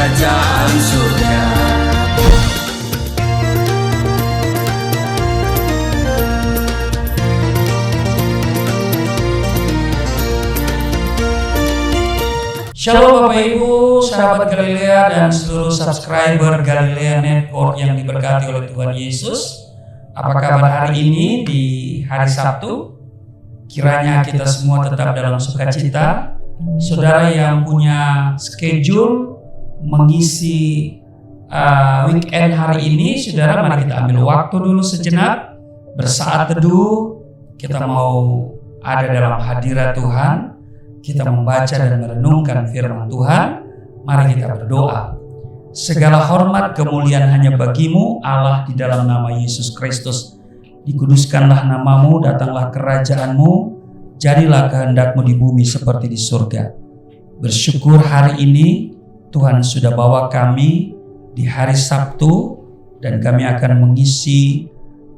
kerajaan surga. Shalom Bapak Ibu, sahabat Galilea dan seluruh subscriber Galilea Network yang diberkati oleh Tuhan Yesus. Apa kabar hari ini di hari Sabtu? Kiranya kita semua tetap dalam sukacita. Saudara yang punya schedule mengisi weekend hari ini, saudara, mari kita ambil waktu dulu sejenak, bersaat teduh. Kita mau ada dalam hadirat Tuhan. Kita membaca dan merenungkan firman Tuhan. Mari kita berdoa. Segala hormat kemuliaan hanya bagimu Allah, di dalam nama Yesus Kristus. Dikuduskanlah namamu, datanglah kerajaanmu, jadilah kehendakmu di bumi seperti di surga. Bersyukur hari ini Tuhan sudah bawa kami di hari Sabtu, dan kami akan mengisi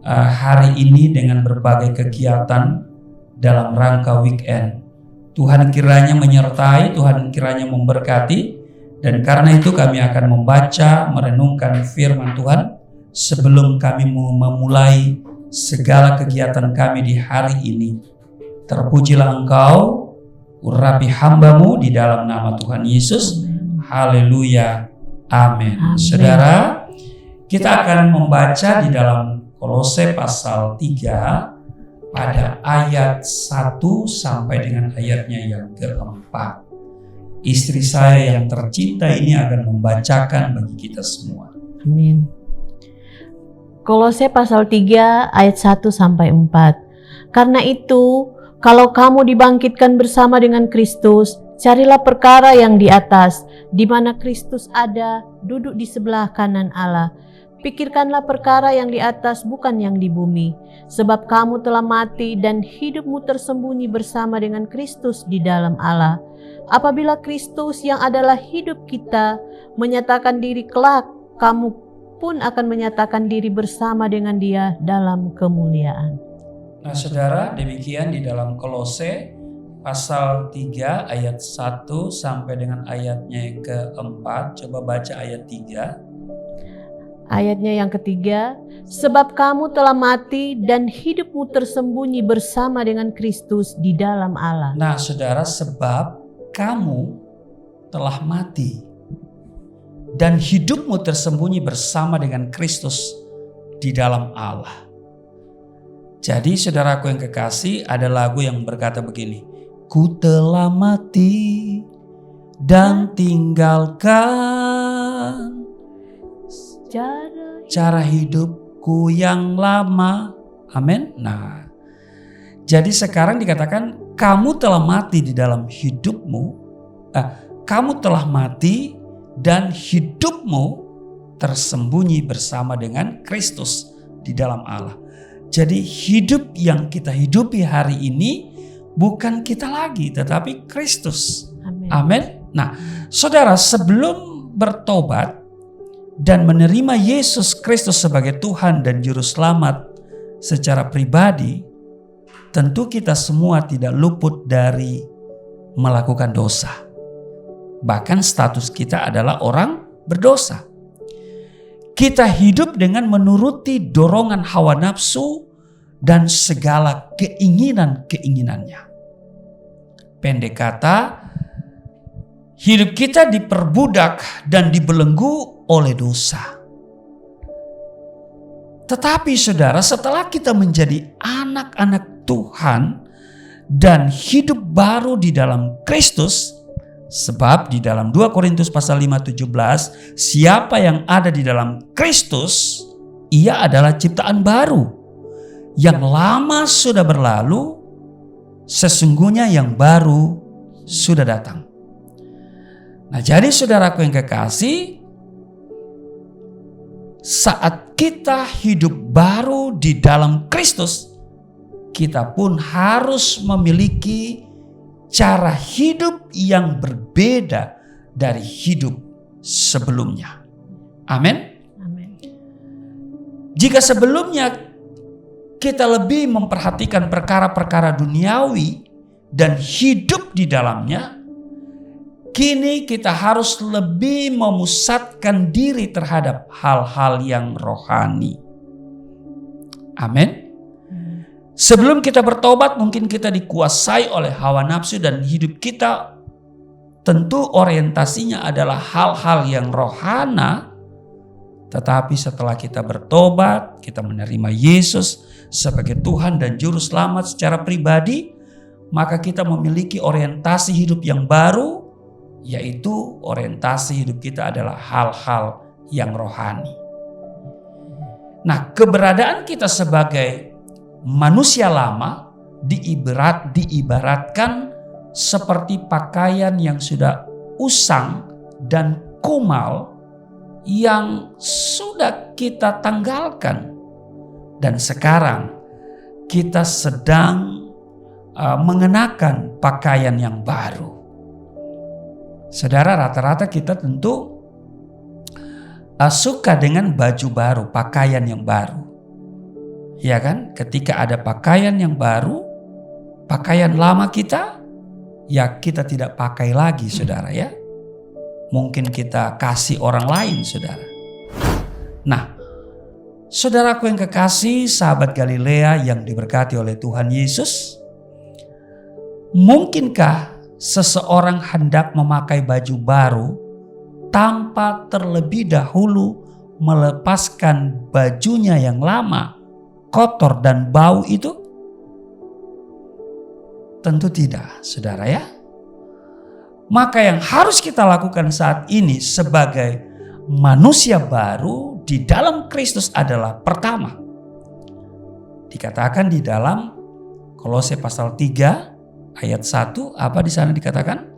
hari ini dengan berbagai kegiatan dalam rangka weekend. Tuhan kiranya menyertai, Tuhan kiranya memberkati, dan karena itu kami akan membaca, merenungkan firman Tuhan sebelum kami memulai segala kegiatan kami di hari ini. Terpujilah Engkau, urapi hamba-Mu di dalam nama Tuhan Yesus. Haleluya, amin. Saudara, kita akan membaca di dalam Kolose pasal 3 pada ayat 1 sampai dengan ayatnya yang keempat. Istri saya yang tercinta ini akan membacakan bagi kita semua. Amin. Kolose pasal 3 ayat 1 sampai 4. Karena itu, kalau kamu dibangkitkan bersama dengan Kristus, carilah perkara yang di atas, di mana Kristus ada, duduk di sebelah kanan Allah. Pikirkanlah perkara yang di atas, bukan yang di bumi. Sebab kamu telah mati dan hidupmu tersembunyi bersama dengan Kristus di dalam Allah. Apabila Kristus yang adalah hidup kita menyatakan diri kelak, kamu pun akan menyatakan diri bersama dengan Dia dalam kemuliaan. Nah saudara, demikian di dalam Kolose pasal 3 ayat 1 sampai dengan ayatnya yang keempat. Coba baca ayat 3. Ayatnya yang ketiga, sebab kamu telah mati dan hidupmu tersembunyi bersama dengan Kristus di dalam Allah. Nah saudara, sebab kamu telah mati dan hidupmu tersembunyi bersama dengan Kristus di dalam Allah. Jadi saudaraku yang kekasih, ada lagu yang berkata begini. Ku telah mati dan tinggalkan cara hidupku yang lama. Amin. Nah, jadi sekarang dikatakan kamu telah mati di dalam hidupmu. Kamu telah mati dan hidupmu tersembunyi bersama dengan Kristus di dalam Allah. Jadi hidup yang kita hidupi hari ini bukan kita lagi, tetapi Kristus. Amin. Nah, saudara, sebelum bertobat dan menerima Yesus Kristus sebagai Tuhan dan Juru Selamat secara pribadi, tentu kita semua tidak luput dari melakukan dosa. Bahkan status kita adalah orang berdosa. Kita hidup dengan menuruti dorongan hawa nafsu dan segala keinginan-keinginannya. Pendek kata, hidup kita diperbudak dan dibelenggu oleh dosa. Tetapi saudara, setelah kita menjadi anak-anak Tuhan dan hidup baru di dalam Kristus, sebab di dalam 2 Korintus pasal 5:17, siapa yang ada di dalam Kristus, ia adalah ciptaan baru. Yang lama sudah berlalu, sesungguhnya yang baru sudah datang. Nah, jadi saudaraku yang kekasih, saat kita hidup baru di dalam Kristus, kita pun harus memiliki cara hidup yang berbeda dari hidup sebelumnya. Amin. Jika sebelumnya kita lebih memperhatikan perkara-perkara duniawi dan hidup di dalamnya, kini kita harus lebih memusatkan diri terhadap hal-hal yang rohani. Amin. Sebelum kita bertobat, mungkin kita dikuasai oleh hawa nafsu dan hidup kita tentu orientasinya adalah hal-hal yang rohana. Tetapi setelah kita bertobat, kita menerima Yesus sebagai Tuhan dan Juru Selamat secara pribadi, maka kita memiliki orientasi hidup yang baru, yaitu orientasi hidup kita adalah hal-hal yang rohani. Nah, keberadaan kita sebagai manusia lama diibaratkan seperti pakaian yang sudah usang dan kumal yang sudah kita tanggalkan, dan sekarang kita sedang mengenakan pakaian yang baru. Saudara, rata-rata kita tentu suka dengan baju baru, pakaian yang baru, ya kan? Ketika ada pakaian yang baru, pakaian lama kita, ya kita tidak pakai lagi, saudara ya. Mungkin kita kasih orang lain, saudara. Nah, saudaraku yang kekasih, sahabat Galilea yang diberkati oleh Tuhan Yesus, mungkinkah seseorang hendak memakai baju baru tanpa terlebih dahulu melepaskan bajunya yang lama, kotor dan bau itu? Tentu tidak, saudara ya. Maka yang harus kita lakukan saat ini sebagai manusia baru di dalam Kristus adalah pertama, dikatakan di dalam Kolose pasal 3 ayat 1, apa di sana dikatakan?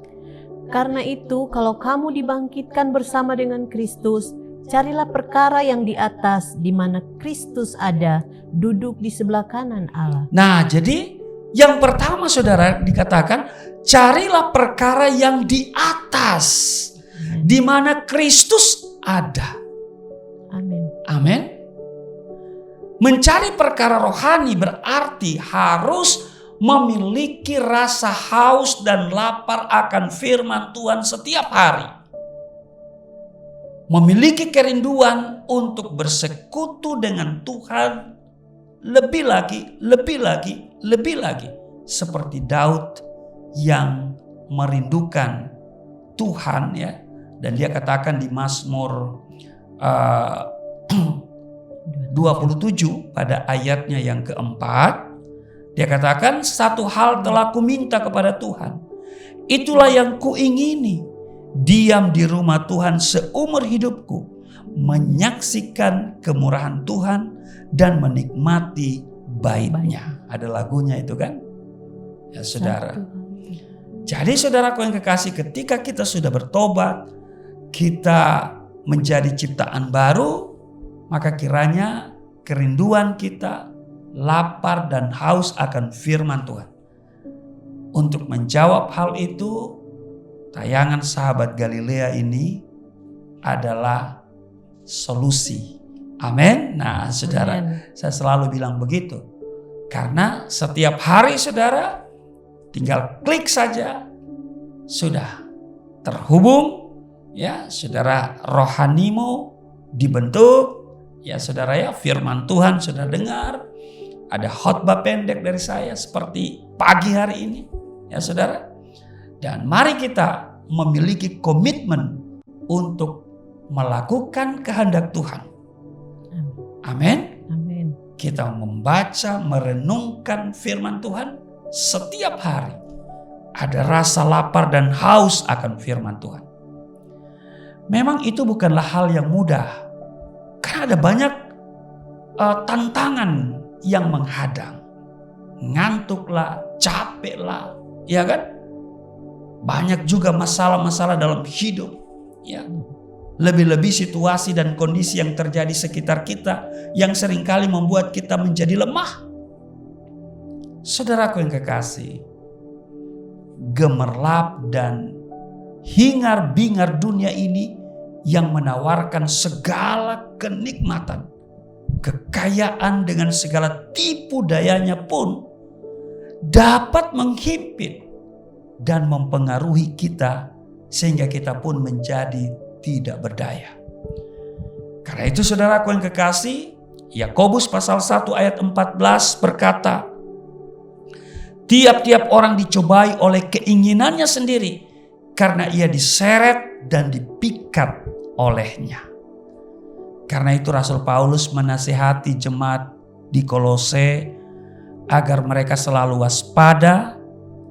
Karena itu kalau kamu dibangkitkan bersama dengan Kristus, carilah perkara yang di atas, di mana Kristus ada, duduk di sebelah kanan Allah. Nah, jadi yang pertama, saudara, dikatakan carilah perkara yang di atas, di mana Kristus ada. Amin. Amin. Mencari perkara rohani berarti harus memiliki rasa haus dan lapar akan firman Tuhan setiap hari. Memiliki kerinduan untuk bersekutu dengan Tuhan lebih lagi. Seperti Daud yang merindukan Tuhan ya. Dan dia katakan di Mazmur 27 pada ayatnya yang keempat. Dia katakan, satu hal telah kuminta kepada Tuhan, itulah yang kuingini, diam di rumah Tuhan seumur hidupku, menyaksikan kemurahan Tuhan dan menikmati baitnya. Ada lagunya itu kan, ya saudara. Jadi saudaraku yang kekasih, ketika kita sudah bertobat, kita menjadi ciptaan baru, maka kiranya kerinduan kita, lapar dan haus akan firman Tuhan. Untuk menjawab hal itu, tayangan sahabat Galilea ini adalah solusi. Amin. Nah, saudara, saya selalu bilang begitu. Karena setiap hari saudara tinggal klik saja sudah terhubung ya, saudara, rohanimu dibentuk ya, saudara ya, firman Tuhan sudah dengar. Ada khotbah pendek dari saya seperti pagi hari ini ya saudara. Dan mari kita memiliki komitmen untuk melakukan kehendak Tuhan. Amin. Amin. Kita membaca, merenungkan firman Tuhan setiap hari. Ada rasa lapar dan haus akan firman Tuhan. Memang itu bukanlah hal yang mudah. Karena ada banyak tantangan yang menghadang. Ngantuklah, capeklah, ya kan? Banyak juga masalah-masalah dalam hidup, ya. Lebih-lebih situasi dan kondisi yang terjadi sekitar kita yang seringkali membuat kita menjadi lemah. Saudaraku yang kekasih, gemerlap dan hingar-bingar dunia ini yang menawarkan segala kenikmatan, kekayaan dengan segala tipu dayanya pun dapat menghimpit dan mempengaruhi kita sehingga kita pun menjadi tidak berdaya. Karena itu saudaraku yang kekasih, Yakobus pasal 1 ayat 14 berkata, tiap-tiap orang dicobai oleh keinginannya sendiri karena ia diseret dan dipikat olehnya. Karena itu Rasul Paulus menasihati jemaat di Kolose agar mereka selalu waspada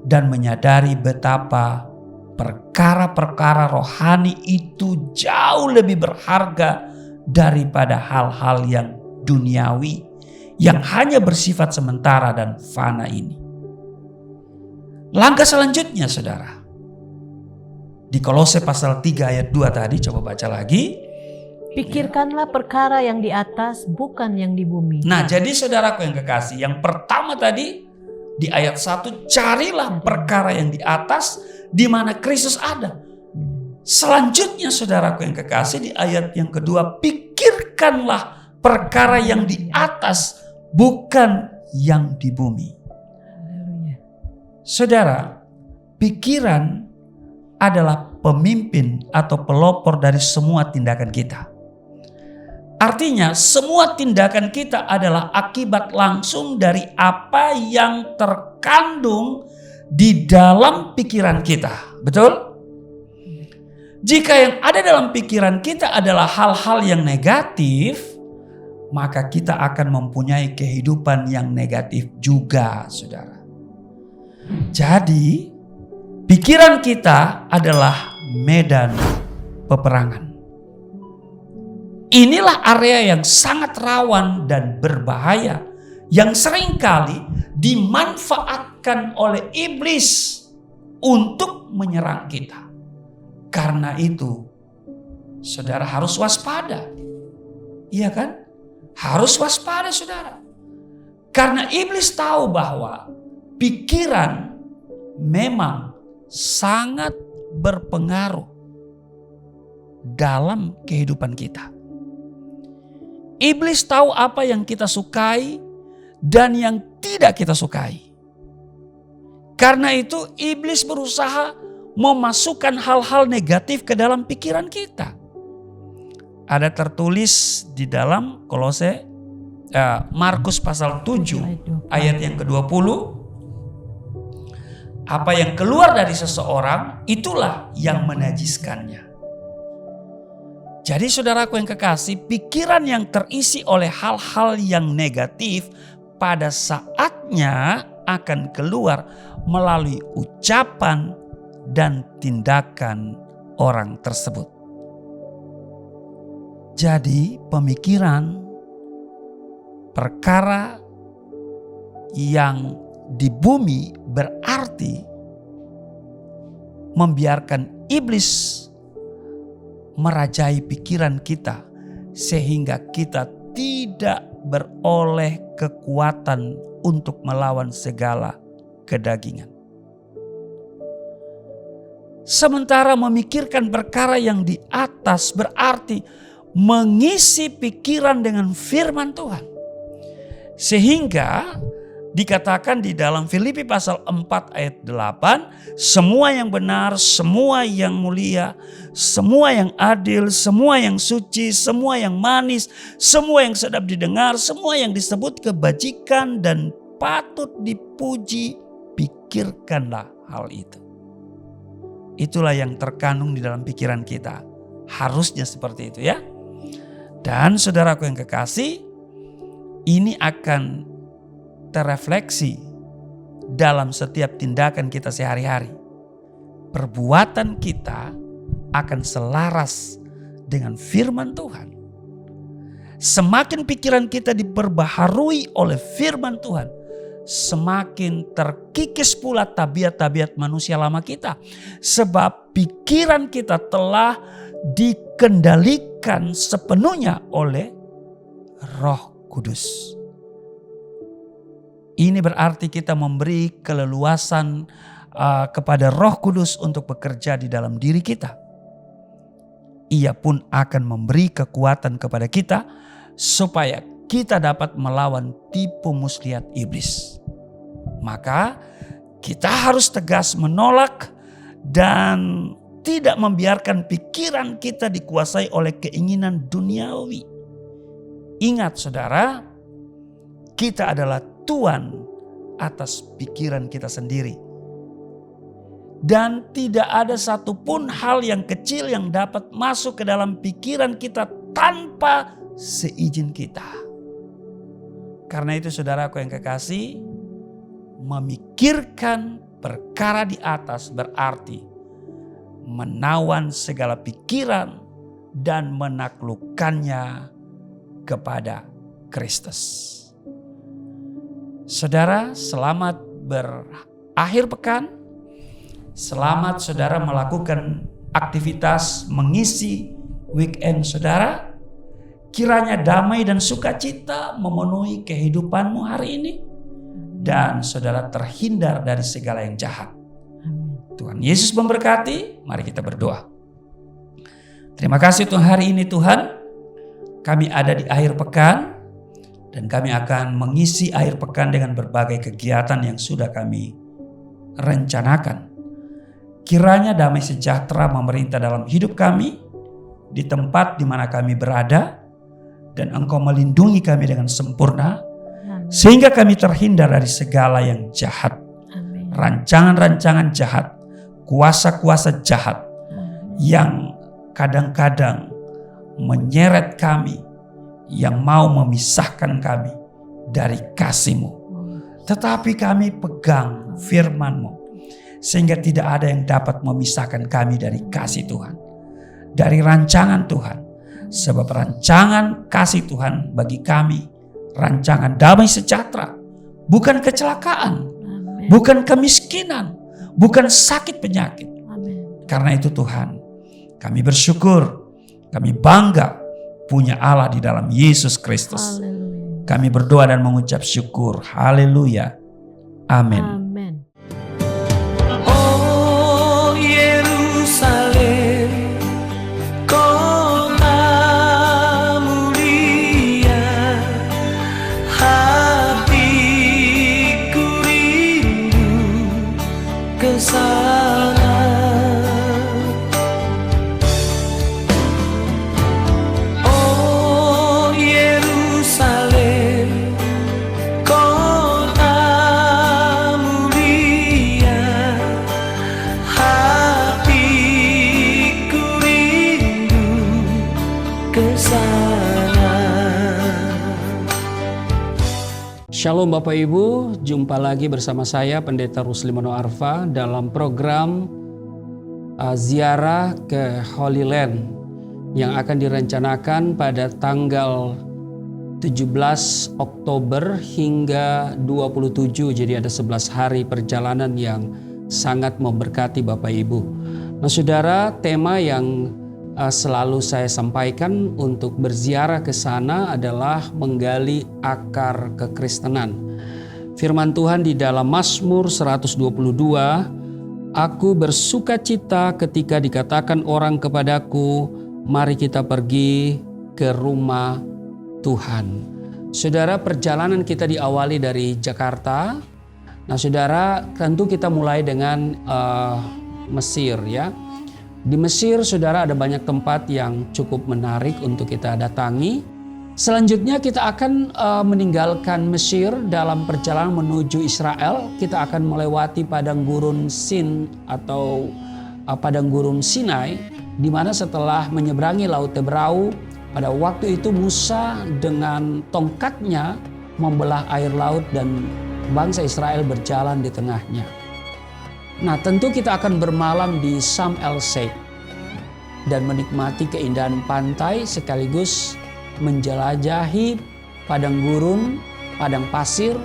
dan menyadari betapa perkara-perkara rohani itu jauh lebih berharga daripada hal-hal yang duniawi yang hanya bersifat sementara dan fana ini. Langkah selanjutnya saudara, di Kolose pasal 3 ayat 2 tadi, coba baca lagi. Pikirkanlah perkara yang di atas, bukan yang di bumi. Nah, jadi saudaraku yang kekasih, yang pertama tadi di ayat 1, carilah perkara yang di atas di mana Kristus ada. Selanjutnya saudaraku yang kekasih, di ayat yang kedua, pikirkanlah perkara yang di atas, bukan yang di bumi. Saudara, pikiran adalah pemimpin atau pelopor dari semua tindakan kita. Artinya semua tindakan kita adalah akibat langsung dari apa yang terkandung di dalam pikiran kita. Betul? Jika yang ada dalam pikiran kita adalah hal-hal yang negatif, maka kita akan mempunyai kehidupan yang negatif juga, saudara. Jadi, pikiran kita adalah medan peperangan. Inilah area yang sangat rawan dan berbahaya, yang seringkali dimanfaatkan oleh iblis untuk menyerang kita. Karena itu, saudara harus waspada. Iya kan? Harus waspada saudara. Karena iblis tahu bahwa pikiran memang sangat berpengaruh dalam kehidupan kita. Iblis tahu apa yang kita sukai dan yang tidak kita sukai. Karena itu iblis berusaha memasukkan hal-hal negatif ke dalam pikiran kita. Ada tertulis di dalam Kolose, Markus pasal 7 ayat yang ke-20. Apa yang keluar dari seseorang itulah yang menajiskannya. Jadi saudaraku yang kekasih, pikiran yang terisi oleh hal-hal yang negatif pada saatnya akan keluar melalui ucapan dan tindakan orang tersebut. Jadi pemikiran perkara yang di bumi berarti membiarkan iblis merajai pikiran kita sehingga kita tidak beroleh kekuatan untuk melawan segala kedagingan. Sementara memikirkan perkara yang di atas berarti mengisi pikiran dengan firman Tuhan. Sehingga dikatakan di dalam Filipi pasal 4 ayat 8, semua yang benar, semua yang mulia, semua yang adil, semua yang suci, semua yang manis, semua yang sedap didengar, semua yang disebut kebajikan dan patut dipuji, pikirkanlah hal itu. Itulah yang terkandung di dalam pikiran kita. Harusnya seperti itu ya. Dan saudaraku yang kekasih, ini akan terrefleksi dalam setiap tindakan kita sehari-hari. Perbuatan kita akan selaras dengan firman Tuhan. Semakin pikiran kita diperbaharui oleh firman Tuhan, semakin terkikis pula tabiat-tabiat manusia lama kita. Sebab pikiran kita telah dikendalikan sepenuhnya oleh Roh Kudus. Ini berarti kita memberi keleluasan kepada Roh Kudus untuk bekerja di dalam diri kita. Ia pun akan memberi kekuatan kepada kita supaya kita dapat melawan tipu muslihat iblis. Maka kita harus tegas menolak dan tidak membiarkan pikiran kita dikuasai oleh keinginan duniawi. Ingat saudara, kita adalah tuan atas pikiran kita sendiri. Dan tidak ada satupun hal yang kecil yang dapat masuk ke dalam pikiran kita tanpa seizin kita. Karena itu saudaraku yang kekasih, memikirkan perkara di atas berarti menawan segala pikiran dan menaklukkannya kepada Kristus. Saudara, selamat berakhir pekan. Selamat saudara melakukan aktivitas mengisi weekend saudara. Kiranya damai dan sukacita memenuhi kehidupanmu hari ini. Dan saudara terhindar dari segala yang jahat. Tuhan Yesus memberkati. Mari kita berdoa. Terima kasih Tuhan, hari ini Tuhan kami ada di akhir pekan. Dan kami akan mengisi akhir pekan dengan berbagai kegiatan yang sudah kami rencanakan. Kiranya damai sejahtera memerintah dalam hidup kami. Di tempat di mana kami berada. Dan Engkau melindungi kami dengan sempurna. Sehingga kami terhindar dari segala yang jahat. Rancangan-rancangan jahat. Kuasa-kuasa jahat yang kadang-kadang menyeret kami, yang mau memisahkan kami dari kasih-Mu. Tetapi kami pegang firman-Mu, sehingga tidak ada yang dapat memisahkan kami dari kasih Tuhan, dari rancangan Tuhan. Sebab rancangan kasih Tuhan bagi kami, rancangan damai sejahtera, bukan kecelakaan, bukan kemiskinan, bukan sakit penyakit. Amen. Karena itu Tuhan, kami bersyukur, kami bangga punya Allah di dalam Yesus Kristus. Haleluya. Kami berdoa dan mengucap syukur. Haleluya. Amin. Amin. Oh Yerusalem, kota mulia, hatiku rindu ke sana. Oh Yerusalem, kota mulia, hatiku rindu ke sana. Shalom Bapak Ibu, jumpa lagi bersama saya Pendeta Rusli Mono Arfa dalam program ziarah ke Holy Land yang akan direncanakan pada tanggal 17 Oktober hingga 27, jadi ada 11 hari perjalanan yang sangat memberkati Bapak Ibu. Nah saudara, tema yang selalu saya sampaikan untuk berziarah ke sana adalah menggali akar kekristenan. Firman Tuhan di dalam Mazmur 122, "Aku bersukacita ketika dikatakan orang kepadaku, mari kita pergi ke rumah Tuhan." Saudara, perjalanan kita diawali dari Jakarta. Nah saudara, tentu kita mulai dengan Mesir ya. Di Mesir saudara ada banyak tempat yang cukup menarik untuk kita datangi. Selanjutnya kita akan meninggalkan Mesir dalam perjalanan menuju Israel. Kita akan melewati padang gurun Sin atau padang gurun Sinai, di mana setelah menyeberangi Laut Tebrau, pada waktu itu Musa dengan tongkatnya membelah air laut dan bangsa Israel berjalan di tengahnya. Nah tentu kita akan bermalam di Sharm el-Sheikh dan menikmati keindahan pantai sekaligus menjelajahi padang gurun, padang pasir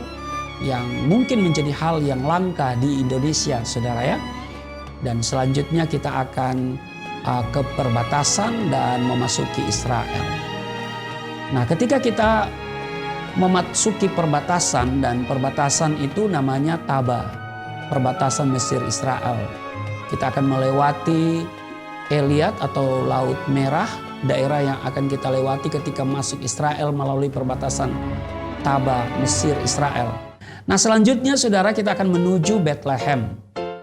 yang mungkin menjadi hal yang langka di Indonesia saudara ya. Dan selanjutnya kita akan ke perbatasan dan memasuki Israel. Nah ketika kita memasuki perbatasan, dan perbatasan itu namanya Taba, perbatasan Mesir Israel. Kita akan melewati Eliat atau Laut Merah, daerah yang akan kita lewati ketika masuk Israel melalui perbatasan Taba, Mesir Israel. Nah selanjutnya saudara kita akan menuju Bethlehem.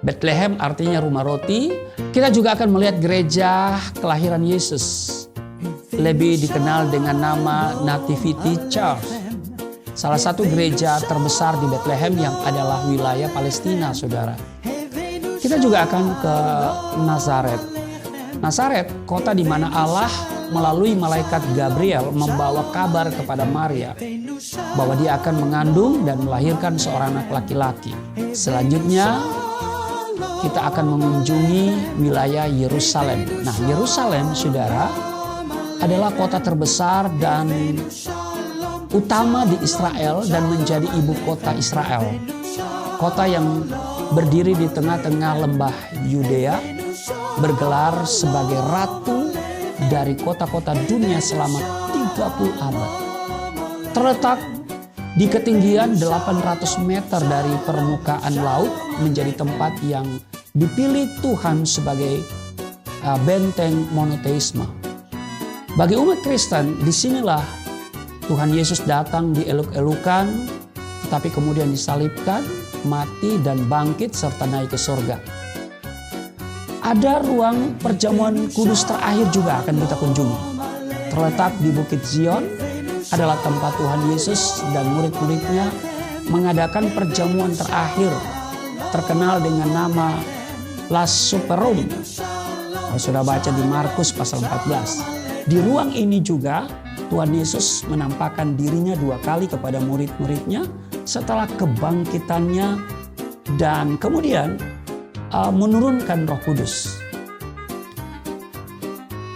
Bethlehem artinya rumah roti, Kita juga akan melihat gereja kelahiran Yesus, lebih dikenal dengan nama Nativity Church, salah satu gereja terbesar di Bethlehem yang adalah wilayah Palestina, saudara. Kita juga akan ke Nazaret. Nazaret, kota di mana Allah melalui malaikat Gabriel membawa kabar kepada Maria bahwa dia akan mengandung dan melahirkan seorang anak laki-laki. Selanjutnya, kita akan mengunjungi wilayah Yerusalem. Nah, Yerusalem, saudara, adalah kota terbesar dan utama di Israel dan menjadi ibu kota Israel. Kota yang berdiri di tengah-tengah lembah Yudea, bergelar sebagai ratu dari kota-kota dunia selama 30 abad. Terletak di ketinggian 800 meter dari permukaan laut, menjadi tempat yang dipilih Tuhan sebagai benteng monoteisme. Bagi umat Kristen, disinilah Tuhan Yesus datang dieluk-elukan, tetapi kemudian disalibkan, mati dan bangkit serta naik ke surga. Ada ruang perjamuan kudus terakhir juga akan kita kunjungi. Terletak di Bukit Zion, adalah tempat Tuhan Yesus dan murid-muridnya mengadakan perjamuan terakhir, terkenal dengan nama Last Supper Room. Kalau sudah baca di Markus pasal 14. Di ruang ini juga Tuhan Yesus menampakkan dirinya 2 kali kepada murid-muridnya setelah kebangkitannya dan kemudian menurunkan Roh Kudus.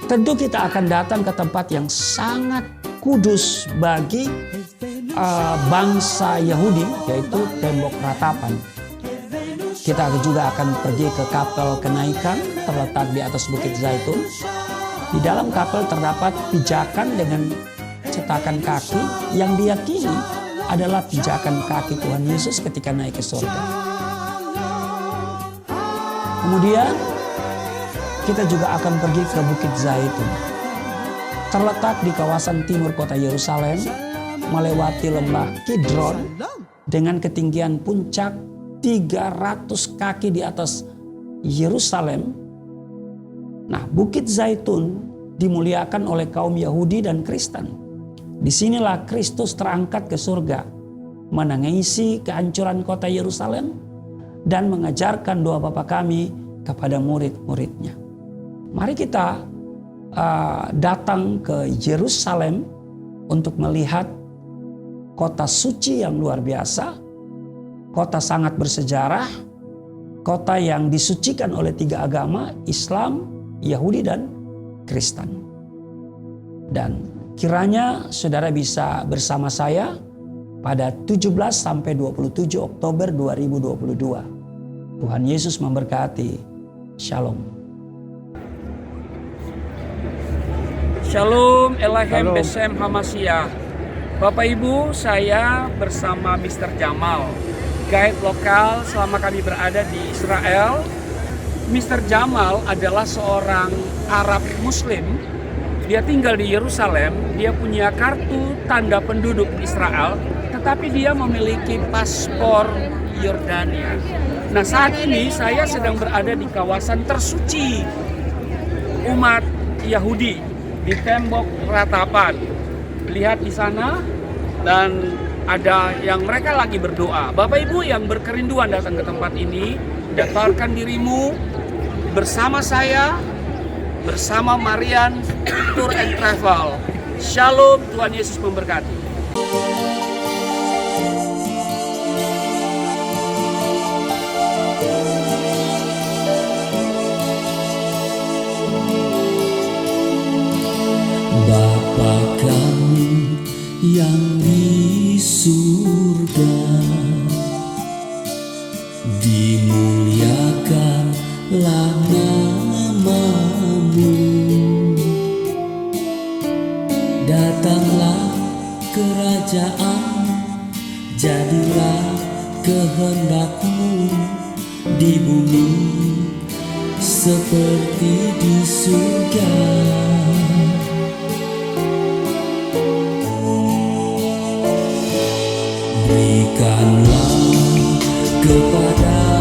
Tentu kita akan datang ke tempat yang sangat kudus bagi bangsa Yahudi, yaitu tembok ratapan. Kita juga akan pergi ke kapel kenaikan terletak di atas Bukit Zaitun. Di dalam kapel terdapat pijakan dengan cetakan kaki yang diyakini adalah pijakan kaki Tuhan Yesus ketika naik ke surga. Kemudian kita juga akan pergi ke Bukit Zaitun. Terletak di kawasan timur kota Yerusalem, melewati lembah Kidron dengan ketinggian puncak 300 kaki di atas Yerusalem. Nah, Bukit Zaitun dimuliakan oleh kaum Yahudi dan Kristen. Disinilah Kristus terangkat ke surga, menangisi kehancuran kota Yerusalem dan mengajarkan doa Bapa kami kepada murid-muridnya. Mari kita datang ke Yerusalem untuk melihat kota suci yang luar biasa, kota sangat bersejarah, kota yang disucikan oleh 3 agama, Islam, Yahudi, dan Kristen. Dan kiranya saudara bisa bersama saya pada 17 sampai 27 Oktober 2022. Tuhan Yesus memberkati. Shalom. Shalom, Elahem Besem Hamasiyah. Bapak Ibu, saya bersama Mr. Jamal, guide lokal selama kami berada di Israel. Mr. Jamal adalah seorang Arab Muslim. Dia tinggal di Yerusalem, dia punya kartu tanda penduduk Israel, tetapi dia memiliki paspor Yordania. Nah, saat ini saya sedang berada di kawasan tersuci umat Yahudi, di tembok ratapan. Lihat di sana, dan ada yang mereka lagi berdoa. Bapak Ibu yang berkerinduan datang ke tempat ini, daftarkan dirimu bersama saya, bersama Marian Tour and Travel. Shalom, Tuhan Yesus memberkati. Bapa kami yang di surga, dimuliakanlah namamu. Datanglah kerajaan, jadilah kehendakmu di bumi seperti di surga. Berikanlah kepada